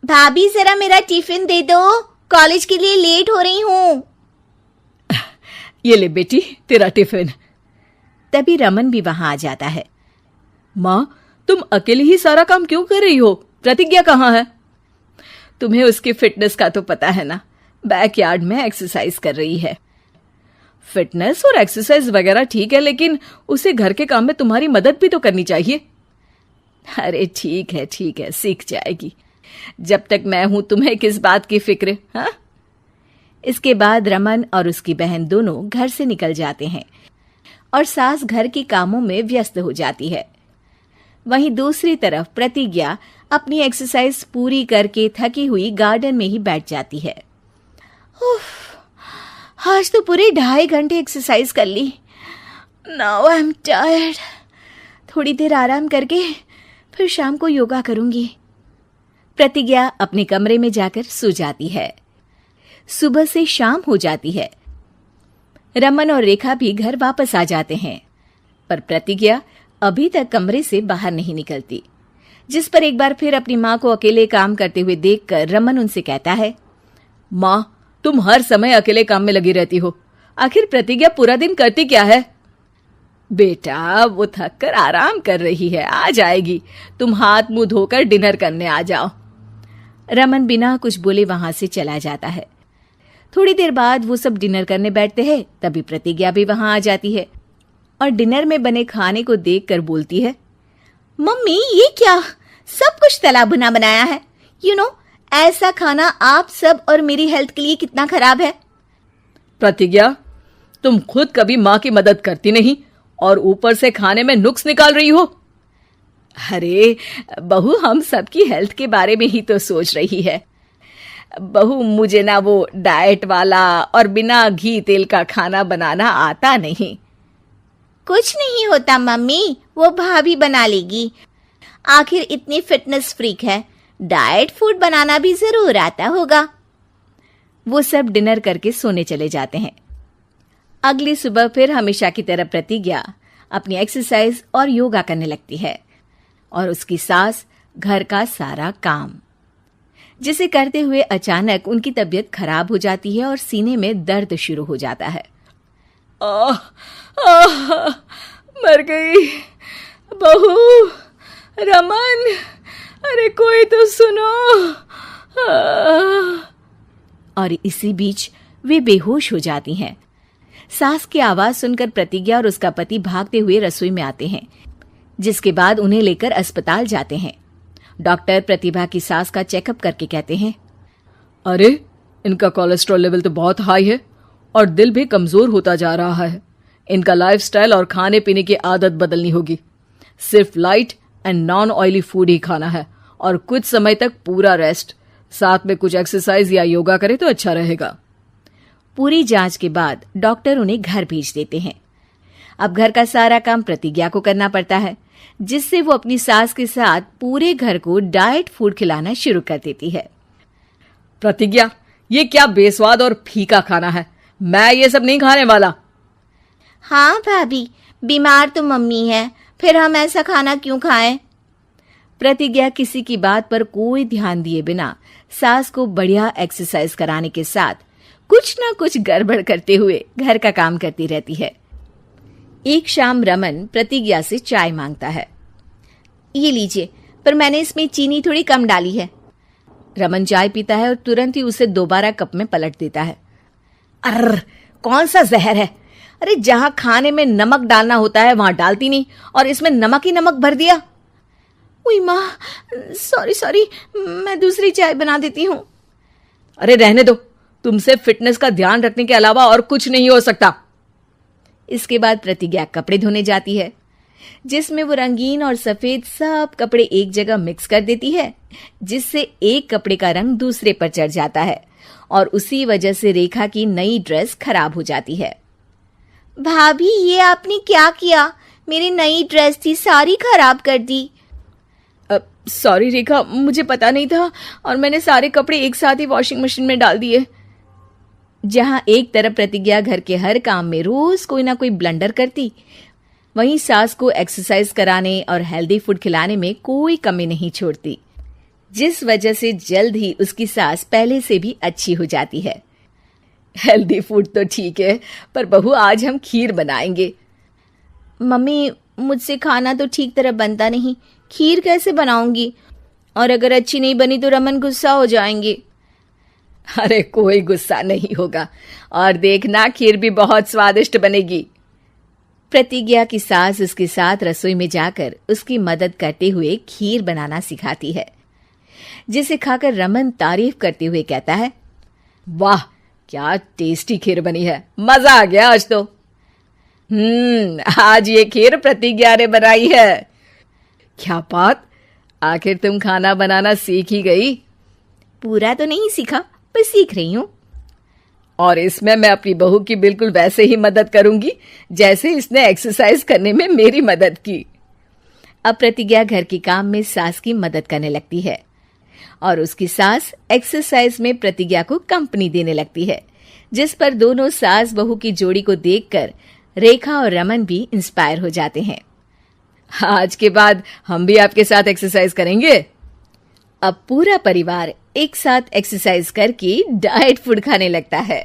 भाभी जरा मेरा टिफिन दे दो, कॉलेज के लिए लेट हो रही हूँ। ये ले बेटी तेरा टिफिन। तभी रमन भी वहां आ जाता है। माँ, तुम अकेले ही सारा काम क्यों कर रही हो? प्रतिज्ञा कहाँ है? तुम्हें उसकी फिटनेस का तो पता है ना, बैकयार्ड में एक्सरसाइज कर रही है। फिटनेस और एक्सरसाइज वगैरह ठीक है, लेकिन उसे घर के काम में तुम्हारी मदद भी तो करनी चाहिए। अरे ठीक है, सीख जाएगी। जब तक मैं हूं तुम्हें किस बात की फिक्र? हाँ। इसके बाद रमन और उसकी बहन दोनों घर से निकल जाते हैं और सास घर के कामों में व्यस्त हो जाती है। वहीं दूसरी तरफ प्रतिज्ञा अपनी एक्सरसाइज पूरी करके थकी हुई गार्डन में ही बैठ जाती है। आज तो पूरे 2.5 घंटे एक्सरसाइज कर ली। Now I am tired. थोड़ी देर आराम करके फिर शाम को योगा करूंगी। प्रतिज्ञा अपने कमरे में जाकर सो जाती है। सुबह से शाम हो जाती है। रमन और रेखा भी घर वापस आ जाते हैं, पर प्रतिज्ञा अभी तक कमरे से बाहर नहीं निकलती, जिस पर एक बार फिर अपनी माँ को अकेले काम करते हुए देखकर रमन उनसे कहता है, माँ, तुम हर समय अकेले काम में लगी रहती हो। आखिर प्रतिज्ञा पूरा दिन करती क्या है? बेटा, वो थक कर आराम कर रही है, आ जाएगी। तुम हाथ मुंह धोकर डिनर करने आ जाओ। रमन बिना कुछ बोले वहां से चला जाता है। थोड़ी देर बाद वो सब डिनर करने बैठते हैं। तभी प्रतिज्ञा भी वहां आ जाती है और डिनर में बने खाने को देखकर बोलती है, मम्मी ये क्या, सब कुछ तला भुना बनाया है। ऐसा खाना आप सब और मेरी हेल्थ के लिए कितना खराब है। प्रतिज्ञा, तुम खुद कभी माँ की मदद करती नहीं और ऊपर से खाने में नुक्स निकाल रही हो। अरे बहू, हम सबकी हेल्थ के बारे में ही तो सोच रही है। बहू, मुझे ना वो डाइट वाला और बिना घी तेल का खाना बनाना आता नहीं। कुछ नहीं होता मम्मी, वो भाभी बना लेगी। आखिर इतनी फिटनेस फ्रीक है, डाइट फूड बनाना भी जरूर आता होगा। वो सब डिनर करके सोने चले जाते हैं। अगली सुबह फिर हमेशा की तरह प्रतिज्ञा अपनी एक्सरसाइज और योगा करने लगती है और उसकी सास घर का सारा काम, जिसे करते हुए अचानक उनकी तबीयत खराब हो जाती है और सीने में दर्द शुरू हो जाता है। मर गई बहू। रमन, अरे कोई तो सुनो। और इसी बीच वे बेहोश हो जाती हैं। सास की आवाज सुनकर प्रतिज्ञा और उसका पति भागते हुए रसोई में आते हैं, जिसके बाद उन्हें लेकर अस्पताल जाते हैं। डॉक्टर प्रतिभा की सास का चेकअप करके कहते हैं, अरे इनका कोलेस्ट्रॉल लेवल तो बहुत हाई है और दिल भी कमजोर होता जा रहा है। इनका लाइफस्टाइल और खाने पीने की आदत बदलनी होगी। सिर्फ light and non oily food ही खाना है और कुछ समय तक पूरा रेस्ट, साथ में कुछ एक्सरसाइज या योगा करे तो अच्छा रहेगा। पूरी जांच के बाद डॉक्टर उन्हें घर भेज देते हैं। अब घर का सारा काम प्रतिज्ञा को करना पड़ता है, जिससे वो अपनी सास के साथ पूरे घर को डाइट फूड खिलाना शुरू कर देती है। प्रतिज्ञा, ये क्या बेस्वाद और फीका खाना है, मैं ये सब नहीं खाने वाला। हाँ भाभी, बीमार तो मम्मी है, फिर हम ऐसा खाना क्यों खाएं? प्रतिज्ञा किसी की बात पर कोई ध्यान दिए बिना सास को बढ़िया एक्सरसाइज कराने के साथ कुछ ना कुछ गड़बड़ करते हुए घर का काम करती रहती है। एक शाम रमन प्रतिज्ञा से चाय मांगता है। ये लीजिए, पर मैंने इसमें चीनी थोड़ी कम डाली है। रमन चाय पीता है और तुरंत ही उसे दोबारा कप में पलट देता है। अर्र, कौन सा जहर है? अरे जहां खाने में नमक डालना होता है वहां डालती नहीं और इसमें नमक ही नमक भर दिया। उई माँ, सॉरी, मैं दूसरी चाय बना देती हूँ। अरे रहने दो, तुमसे फिटनेस का ध्यान रखने के अलावा और कुछ नहीं हो सकता। इसके बाद प्रतिज्ञा कपड़े धोने जाती है, जिसमें वो रंगीन और सफेद सब कपड़े एक जगह मिक्स कर देती है, जिससे एक कपड़े का रंग दूसरे पर चढ़ जाता है और उसी वजह से रेखा की नई ड्रेस खराब हो जाती है। भाभी, ये आपने क्या किया? मेरी नई ड्रेस थी, सारी खराब कर दी। सॉरी रेखा, मुझे पता नहीं था और मैंने सारे कपड़े एक साथ ही वॉशिंग मशीन में डाल दिए। जहां एक तरफ प्रतिज्ञा घर के हर काम में रोज कोई ना कोई ब्लंडर करती, वहीं सास को एक्सरसाइज कराने और हेल्दी फूड खिलाने में कोई कमी नहीं छोड़ती। जिस वजह से जल्द ही उसकी सास पहले से भी अच्छी हो जाती है। हेल्दी फूड तो ठीक है, पर बहू आज हम खीर बनाएंगे। मम्मी, मुझसे खाना तो ठीक तरह बनता नहीं, खीर कैसे बनाऊंगी? और अगर अच्छी नहीं बनी तो रमन गुस्सा हो जाएंगे। अरे कोई गुस्सा नहीं होगा, और देखना खीर भी बहुत स्वादिष्ट बनेगी। प्रतिज्ञा की सास उसके साथ रसोई में जाकर उसकी मदद करते हुए खीर बनाना सिखाती है, जिसे खाकर रमन तारीफ करते हुए कहता है, वाह क्या टेस्टी खीर बनी है, मजा आ गया आज तो। आज ये खीर प्रतिज्ञा ने बनाई है। क्या बात, आखिर तुम खाना बनाना सीख ही गई? पूरा तो नहीं सीखा, पर सीख रही हूं। और इसमें मैं अपनी बहू की बिल्कुल वैसे ही मदद करूंगी जैसे इसने एक्सरसाइज करने में मेरी मदद की। अब प्रतिज्ञा घर के काम में सास की मदद करने लगती है और उसकी सास एक्सरसाइज में प्रतिज्ञा को कंपनी देने लगती है, जिस पर दोनों सास बहू की जोड़ी को देखकर रेखा और रमन भी इंस्पायर हो जाते हैं। आज के बाद हम भी आपके साथ एक्सरसाइज करेंगे। अब पूरा परिवार एक साथ एक्सरसाइज करके डाइट फूड खाने लगता है।